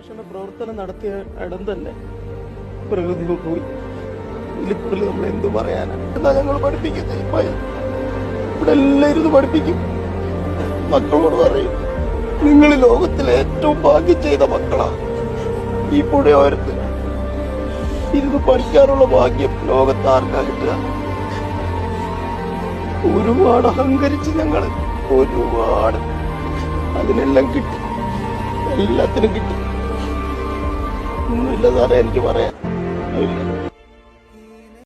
സംരക്ഷണ പ്രവർത്തനം നടത്തിയ ഇടം തന്നെ പ്രകൃതി പോയി. ഇതിൽ കൂടുതൽ നമ്മൾ എന്ത് പറയാനാണ്? എന്താ ഞങ്ങൾ പഠിപ്പിക്കുന്നത്? ഇവിടെ എല്ലാവരും ഇത് പഠിപ്പിക്കും. മക്കളോട് പറയും, നിങ്ങൾ ലോകത്തിലെ ഏറ്റവും ഭാഗ്യം ചെയ്ത മക്കളാ. ഈ പുഴയോരത്ത് ഇരുന്ന് പഠിക്കാനുള്ള ഭാഗ്യം ലോകത്ത് ആർക്കാ കിട്ടുക? ഒരുപാട് അഹങ്കരിച്ച് ഞങ്ങള്, ഒരുപാട്. അതിനെല്ലാം കിട്ടി, എല്ലാത്തിനും കിട്ടി. ഒന്നുമില്ല സാറേ എനിക്ക് പറയാൻ.